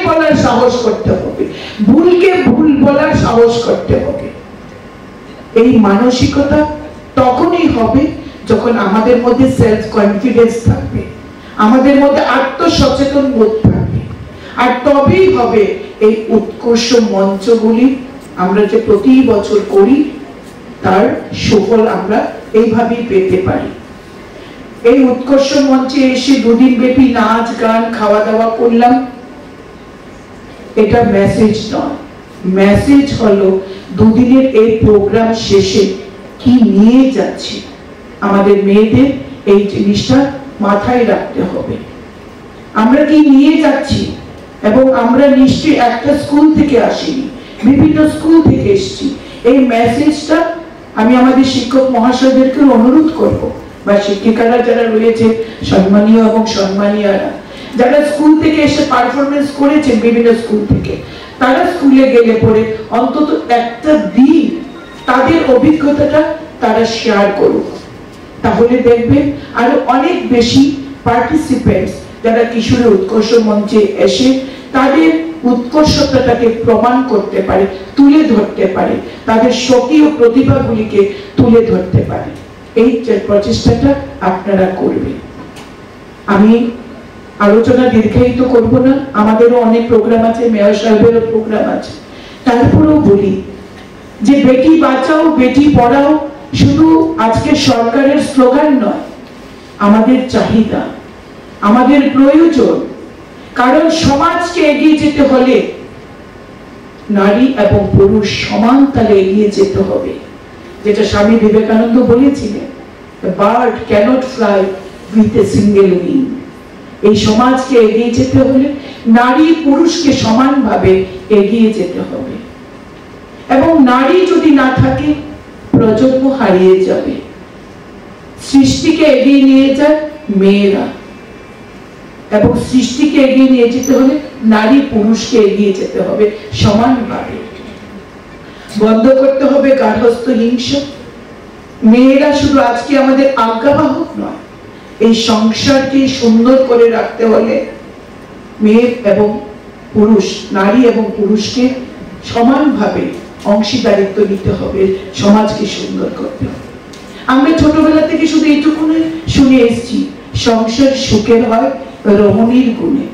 বলার সাহস করতে হবে, ভুলকে ভুল বলার সাহস করতে হবে। এই মানসিকতা তখনই হবে যখন আমাদের মধ্যে সেলফ কনফিডেন্স থাকবে, আমাদের মধ্যে আত্মসচেতন বোধ থাকবে। আর তবেই হবে এই উৎকর্ষ মঞ্চগুলি আমরা যে প্রতি বছর করি তার সুফল আমরা এইভাবেই পেতে পারি। এই উৎকর্ষ মঞ্চে এসে দুদিন ব্যাপী নাচ গান খাওয়া দাওয়া করলাম, এটা মেসেজ নয়। মেসেজ হলো দুদিনের এই প্রোগ্রাম শেষে কি নিয়ে যাচ্ছি, আমাদের মেয়েদের এই জিনিসটা মাথায় রাখতে হবে। আমরা কি নিয়ে যাচ্ছি, এবং আমরা নিশ্চয়ই একটা স্কুল থেকে আসিনি, বিভিন্ন স্কুল থেকে এসেছি। এই মেসেজটা আমি আমাদের শিক্ষক মহাশয়দেরকে অনুরোধ করব, বা শিক্ষিকারা যারা রয়েছে সম্মানীয় এবং সম্মানীয়রা, যারা স্কুল থেকে এসে পারফরমেন্স করেছেন বিভিন্ন স্কুল থেকে, তারা স্কুলে গেলে পরে অন্তত একটা দিন তাদের অভিজ্ঞতাটা তারা শেয়ার করুক। তাহলে দেখবেন আরো অনেক বেশি পার্টিসিপেন্টস যারা কিশোরী উৎকর্ষ মঞ্চে এসে তাদের উৎকর্ষতাটাকে প্রমাণ করতে পারে, তুলে ধরতে পারে, তাদের স্বকীয় প্রতিভাগুলিকে তুলে ধরতে পারে। এই প্রচেষ্টাটা আপনারা করবেন। আমি আলোচনা দীর্ঘায়িত করব না, আমাদেরও অনেক প্রোগ্রাম আছে, মেয়র সাহেবেরও প্রোগ্রাম আছে। তারপরেও বলি যে বেটি বাঁচাও বেটি পড়াও শুধু আজকে সরকারের স্লোগান নয়, আমাদের চাহিদা, আমাদের প্রয়োজন। কারণ সমাজকে এগিয়ে যেতে হলে নারী এবং পুরুষ সমান তালে এগিয়ে যেতে হবে। যেটা স্বামী বিবেকানন্দ বলেছিলেন, the bird cannot fly with a single wing। এই সমাজকে এগিয়ে যেতে হলে নারী পুরুষকে সমানভাবে এগিয়ে যেতে হবে, এবং নারী যদি না থাকে প্রজন্ম হারিয়ে যাবে। সৃষ্টিকে এগিয়ে নিয়ে যায় মেয়েরা, এবং সৃষ্টিকে এগিয়ে নিয়ে যেতে হলে নারী পুরুষকে এগিয়ে যেতে হবে সমানভাবে। বন্ধ করতে হবে গার্হস্থ্য হিংসা। মেয়েরা শুধু আজকে আমাদের আজ্ঞাবাহক নয়, এই সংসারকে সুন্দর করে রাখতে হলে মেয়ে এবং পুরুষ, নারী এবং পুরুষকে সমানভাবে অংশীদারিত্ব নিতে হবে, সমাজকে সুন্দর করতে হবে। আমরা ছোটবেলা থেকে শুধু এইটুকু শুনে এসেছি, সংসার সুখের হয় রমণীর গুণে।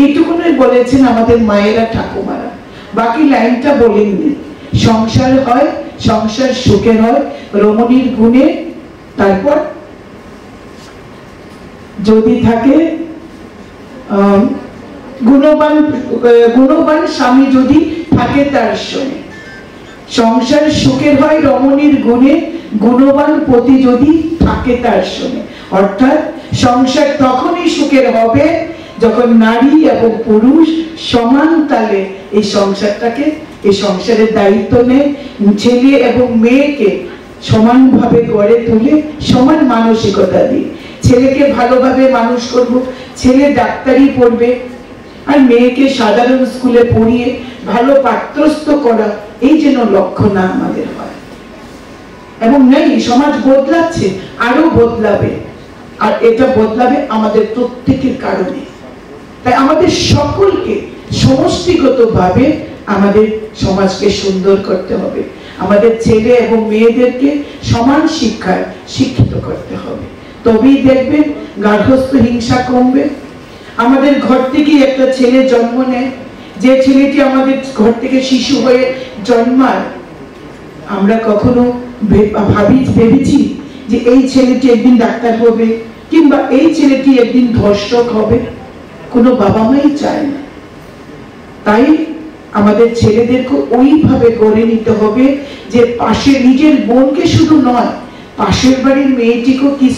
এইটুকুনই বলেছেন আমাদের মায়েরা ঠাকুমারা, বাকি লাইনটা বলেননি। সংসার হয়, সংসার সুখের হয় রমণীর গুণে, তারপর যদি থাকে গুণবান স্বামী যদি থাকে তার সঙ্গে। সংসার সুখের হয় রমণীর গুণে, গুণবান পতি যদি থাকে তার সঙ্গে। অর্থাৎ সংসার তখনই সুখের হবে যখন নারী এবং পুরুষ সমান তালে এই সংসারটাকে, এই সংসারের দায়িত্ব নেয়, ছেলে এবং মেয়েকে সমানভাবে গড়ে তুলে সমান মানসিকতা দিয়ে। ছেলেকে ভালোভাবে মানুষ করব, ছেলে ডাক্তারি পড়বে, আর মেয়েকে সাধারণ স্কুলে পড়িয়ে ভালো পাত্রস্থ করা, এই যেন লক্ষ্য না আমাদের হয়। এবং নেই, সমাজ বদলাচ্ছে, আরো বদলাবে, আর এটা বদলাবে আমাদের প্রত্যেকের কারণে। তাই আমাদের সকলকে সমষ্টিগতভাবে আমাদের সমাজকে সুন্দর করতে হবে, আমাদের ছেলে এবং মেয়েদেরকে সমান শিক্ষায় শিক্ষিত করতে হবে। তবেই দেখবেন গার্হস্থ্য হিংসা কমবে। আমাদের ঘর থেকে একটা ছেলে জন্ম নেয়, যে ছেলেটি আমাদের ঘর থেকে শিশু হয়ে জন্মায়, আমরা কখনো ভেবেছি যে এই ছেলেটি একদিন ডাক্তার হবে, কিংবা এই ছেলেটি একদিন ধর্ষক হবে? কোনো বাবা মাই চায় না। তাই আমাদের ছেলেদেরকে ওইভাবে গড়ে নিতে হবে যে পাশে নিজের বোনকে শুধু নয়, পাশের বাড়ির মেয়েটিকেও কি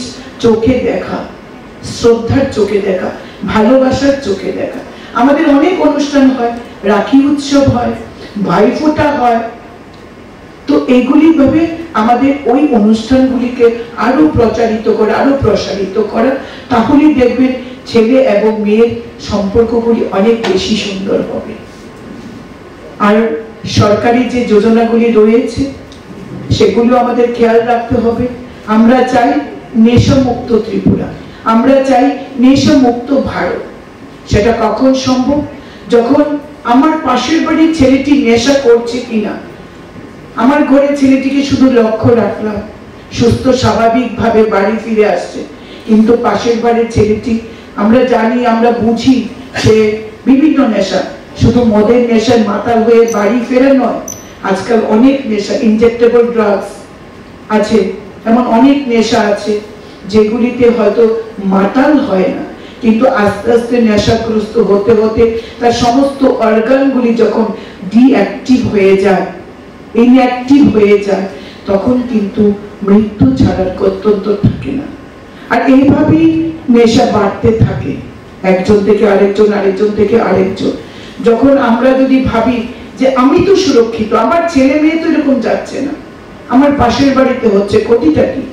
চোখে দেখা, শ্রদ্ধার চোখে দেখা, ভালোবাসার চোখে দেখা। আমাদের অনেক অনুষ্ঠান হয়, রাখি উৎসব হয়, ভাইফোঁটা হয়, তো এগুলি ভাবে আমাদের ওই অনুষ্ঠানগুলিকে আরো প্রচারিত করা, আরো প্রসারিত করা। তাহলেই দেখবেন ছেলে এবং মেয়ের সম্পর্কগুলি অনেক বেশি সুন্দর হবে। আর সরকারি যে যোজনাগুলি রয়েছে সেগুলো আমাদের খেয়াল রাখতে হবে। আমরা চাই নেশামুক্ত ত্রিপুরা, আমরা চাই নেশামুক্ত ভারত। সেটা কখন সম্ভব? যখন আমার পাশের বাড়ির ছেলেটি নেশা করছে কিনা, আমার ঘরের ছেলেটিকে শুধু লক্ষ্য রাখলাম, সুস্থ স্বাভাবিক ভাবে বাড়ি ফিরে আসছে, কিন্তু পাশের বাড়ির ছেলেটি আমরা জানি, আমরা বুঝি সে বিভিন্ন নেশা, শুধু মদের নেশায় মাতাল হয়ে বাড়ি ফেরা নয়, আজকাল অনেক নেশা, ইনজেক্টেবল ড্রাগস আছে, এমন অনেক নেশা আছে যেগুলিতে হয়তো মাতাল হয় না, কিন্তু আস্তে আস্তে নেশাগ্রস্ত হতে হতে তার সমস্ত অর্গানগুলি যখন ডিঅ্যাক্টিভ হয়ে যায়, ইনঅ্যাক্টিভ হয়ে যায়, তখন কিন্তু মৃত্যু ছাড়ার গত্যন্তর থাকে না। আর এইভাবেই নেশা বাড়তে থাকে, একজন থেকে আরেকজন, আরেকজন থেকে আরেকজন। যখন আমরা যদি ভাবি যে আমি তো সুরক্ষিত, আমার ছেলে মেয়ে তো এরকম যাচ্ছে না, আমার পাশের বাড়িতে হচ্ছে, ক্ষতিটা কি?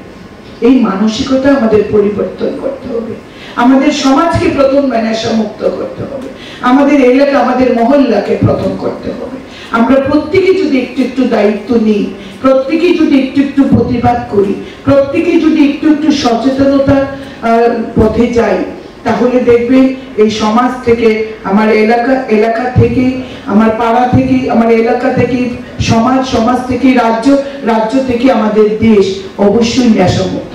এই মানসিকতা আমাদের পরিবর্তন করতে হবে। আমাদের সমাজকে প্রথম নেশা মুক্ত করতে হবে, আমাদের এলাকা, আমাদের মহল্লাকে প্রথম করতে হবে। আমরা প্রত্যেকে যদি একটু একটু দায়িত্ব নিই, প্রত্যেকে যদি একটু একটু প্রতিবাদ করি, প্রত্যেকে যদি একটু একটু সচেতনতার পথে যাই, তাহলে দেখবেন এই সমাজ থেকে, আমার এলাকা থেকে, আমার পাড়া থেকে, আমার এলাকা থেকে সমাজ, সমাজ থেকে রাজ্য, রাজ্য থেকে আমাদের দেশ অবশ্যই নেশামুক্ত।